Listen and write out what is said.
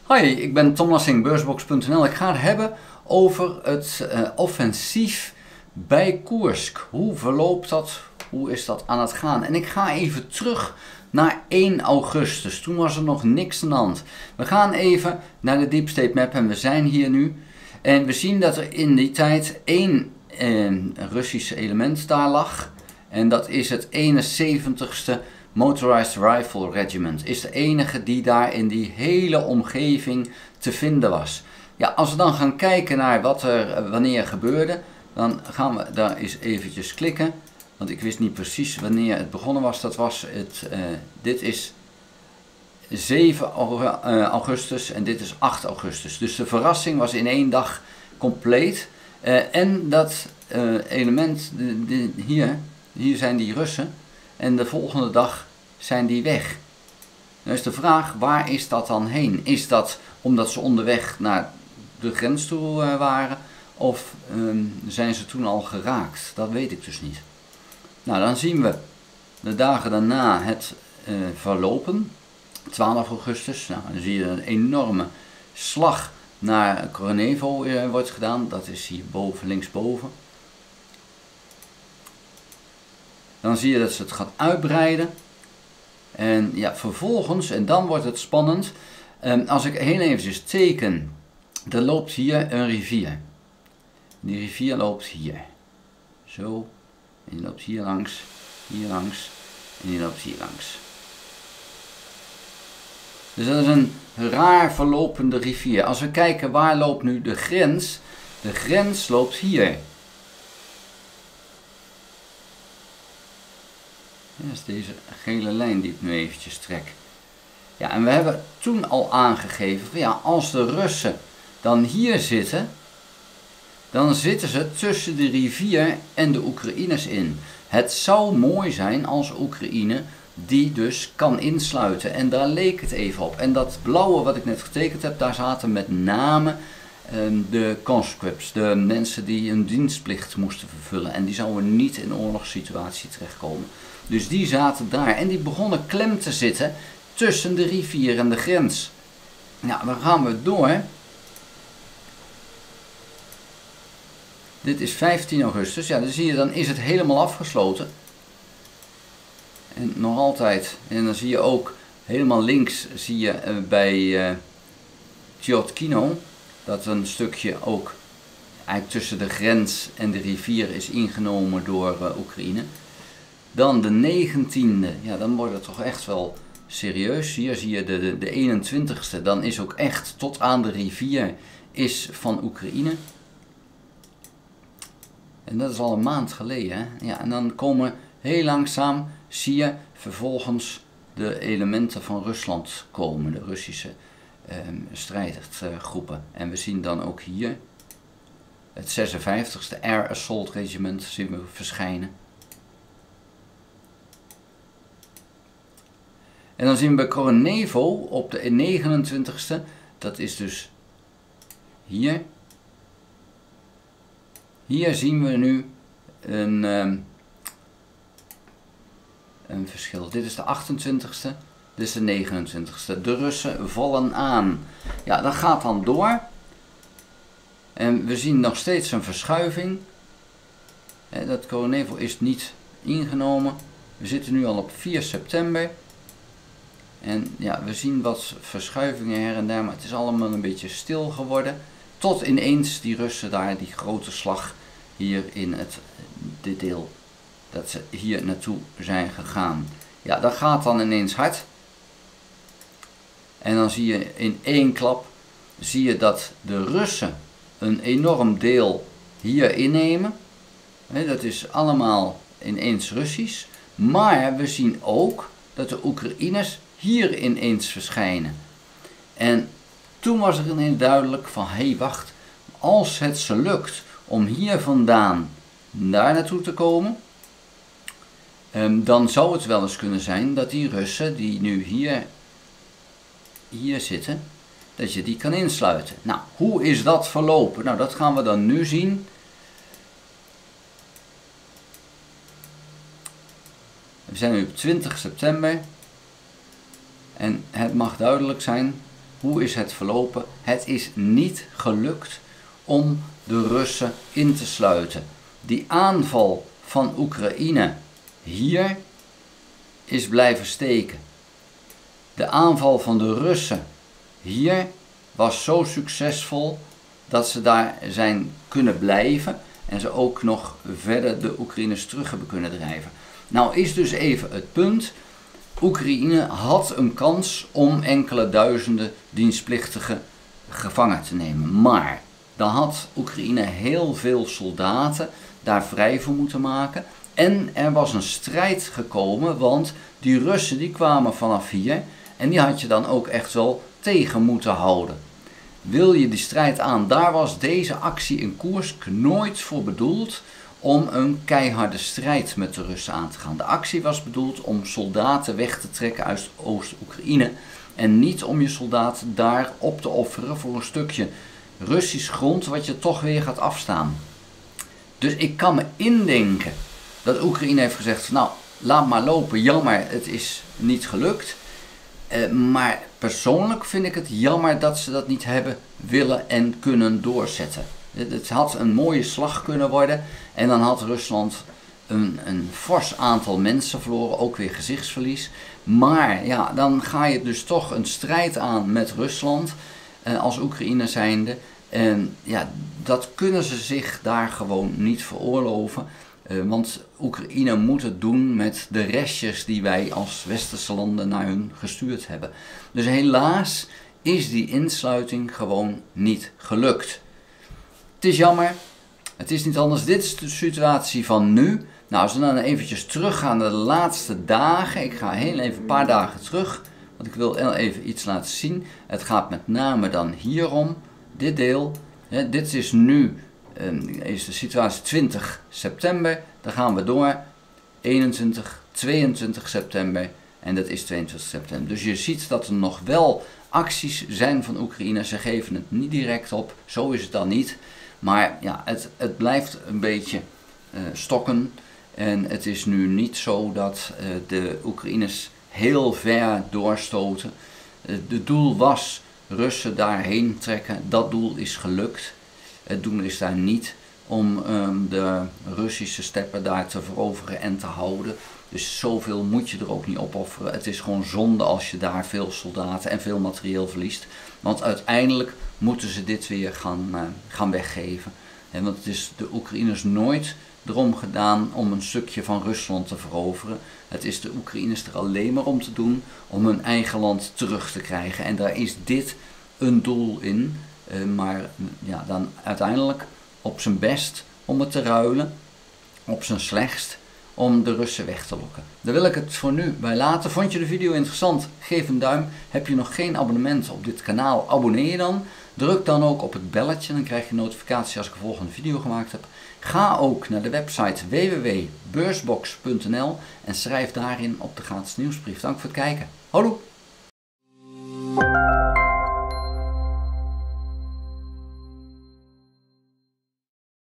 Hoi, ik ben Tom Lassing, beursbox.nl. Ik ga het hebben over het offensief bij Koersk. Hoe verloopt dat? Hoe is dat aan het gaan? En ik ga even terug naar 1 augustus. Toen was er nog niks aan de hand. We gaan even naar de Deep State Map en we zijn hier nu. En we zien dat er in die tijd één Russische element daar lag. En dat is het 71ste Motorized Rifle Regiment. Is de enige die daar in die hele omgeving te vinden was. Ja, als we dan gaan kijken naar wat er wanneer gebeurde, dan gaan we daar eens eventjes klikken. Want ik wist niet precies wanneer het begonnen was. Dat was het, dit is 7 augustus en dit is 8 augustus. Dus de verrassing was in 1 dag compleet. En dat element, hier zijn die Russen. En de volgende dag zijn die weg. Dan is de vraag, waar is dat dan heen? Is dat omdat ze onderweg naar de grens toe waren? Of zijn ze toen al geraakt? Dat weet ik dus niet. Nou, dan zien we de dagen daarna het verlopen. 12 augustus. Nou, dan zie je een enorme slag naar Koronevo wordt gedaan. Dat is hier boven, linksboven. Dan zie je dat ze het gaat uitbreiden. En ja, vervolgens, en dan wordt het spannend. Als ik heel eventjes teken, er loopt hier een rivier. Die rivier loopt hier. Zo. En die loopt hier langs en die loopt hier langs. Dus dat is een raar verlopende rivier. Als we kijken waar loopt nu de grens. De grens loopt hier. Dat is deze gele lijn die ik nu eventjes trek. Ja, en we hebben toen al aangegeven van ja, als de Russen dan hier zitten, dan zitten ze tussen de rivier en de Oekraïners in. Het zou mooi zijn als Oekraïne die dus kan insluiten. En daar leek het even op. En dat blauwe wat ik net getekend heb, daar zaten met name de conscripts, de mensen die een dienstplicht moesten vervullen. En die zouden niet in oorlogssituatie terechtkomen. Dus die zaten daar en die begonnen klem te zitten tussen de rivier en de grens. Nou, dan gaan we door. Dit is 15 augustus. Ja, dan zie je, dan is het helemaal afgesloten. En nog altijd. En dan zie je ook helemaal links zie je bij Tjotkino dat een stukje ook eigenlijk tussen de grens en de rivier is ingenomen door Oekraïne. Dan de 19e, ja, dan wordt het toch echt wel serieus. Hier zie je de 21ste, dan is ook echt tot aan de rivier is van Oekraïne. En dat is al een maand geleden. Hè? Ja, en dan komen heel langzaam, zie je vervolgens de elementen van Rusland komen. De Russische strijdgroepen. En we zien dan ook hier het 56e Air Assault Regiment zien we verschijnen. En dan zien we bij Koronevo op de 29e, dat is dus hier. Hier zien we nu een verschil. Dit is de 28e, dit is de 29e. De Russen vallen aan. Ja, dat gaat dan door. En we zien nog steeds een verschuiving. Dat Koronevo is niet ingenomen. We zitten nu al op 4 september. En ja, we zien wat verschuivingen her en daar, maar het is allemaal een beetje stil geworden. Tot ineens die Russen daar die grote slag hier in dit deel, dat ze hier naartoe zijn gegaan. Ja, dat gaat dan ineens hard. En dan zie je in één klap, zie je dat de Russen een enorm deel hier innemen. Dat is allemaal ineens Russisch. Maar we zien ook dat de Oekraïners hier ineens verschijnen. En toen was er ineens duidelijk van, hé, wacht, als het ze lukt om hier vandaan daar naartoe te komen, dan zou het wel eens kunnen zijn dat die Russen die nu hier zitten, dat je die kan insluiten. Nou, hoe is dat verlopen? Nou, dat gaan we dan nu zien. We zijn nu op 20 september. En het mag duidelijk zijn hoe is het verlopen? Het is niet gelukt om de Russen in te sluiten. Die aanval van Oekraïne hier is blijven steken. De aanval van de Russen hier was zo succesvol dat ze daar zijn kunnen blijven en ze ook nog verder de Oekraïners terug hebben kunnen drijven. Nou is dus even het punt, Oekraïne had een kans om enkele duizenden dienstplichtigen gevangen te nemen. Maar dan had Oekraïne heel veel soldaten daar vrij voor moeten maken. En er was een strijd gekomen, want die Russen die kwamen vanaf hier en die had je dan ook echt wel tegen moeten houden. Wil je die strijd aan, daar was deze actie in Koersk nooit voor bedoeld om een keiharde strijd met de Russen aan te gaan. De actie was bedoeld om soldaten weg te trekken uit Oost-Oekraïne en niet om je soldaten daar op te offeren voor een stukje Russisch grond wat je toch weer gaat afstaan. Dus ik kan me indenken dat Oekraïne heeft gezegd, nou laat maar lopen, jammer, het is niet gelukt. Maar persoonlijk vind ik het jammer dat ze dat niet hebben willen en kunnen doorzetten. Het had een mooie slag kunnen worden en dan had Rusland een fors aantal mensen verloren, ook weer gezichtsverlies. Maar ja, dan ga je dus toch een strijd aan met Rusland als Oekraïne zijnde. En ja, dat kunnen ze zich daar gewoon niet veroorloven. Want Oekraïne moet het doen met de restjes die wij als westerse landen naar hun gestuurd hebben. Dus helaas is die insluiting gewoon niet gelukt. Het is jammer, het is niet anders. Dit is de situatie van nu. Nou, als we dan eventjes teruggaan naar de laatste dagen. Ik ga heel even een paar dagen terug, want ik wil even iets laten zien. Het gaat met name dan hierom, dit deel. Dit is nu is de situatie 20 september. Dan gaan we door 21, 22 september en dat is 22 september. Dus je ziet dat er nog wel acties zijn van Oekraïne. Ze geven het niet direct op, zo is het dan niet. Maar ja, het blijft een beetje stokken. En het is nu niet zo dat de Oekraïners heel ver doorstoten. Het doel was Russen daarheen trekken. Dat doel is gelukt. Het doel is daar niet om de Russische steppen daar te veroveren en te houden. Dus zoveel moet je er ook niet opofferen. Het is gewoon zonde als je daar veel soldaten en veel materieel verliest. Want uiteindelijk moeten ze dit weer gaan weggeven. En want het is de Oekraïners nooit erom gedaan om een stukje van Rusland te veroveren. Het is de Oekraïners er alleen maar om te doen om hun eigen land terug te krijgen. En daar is dit een doel in. Maar ja, dan uiteindelijk op zijn best om het te ruilen, op zijn slechtst om de Russen weg te lokken. Daar wil ik het voor nu bij laten. Vond je de video interessant? Geef een duim. Heb je nog geen abonnement op dit kanaal? Abonneer je dan. Druk dan ook op het belletje, dan krijg je notificatie als ik een volgende video gemaakt heb. Ga ook naar de website www.beursbox.nl en schrijf daarin op de gratis nieuwsbrief. Dank voor het kijken. Hallo!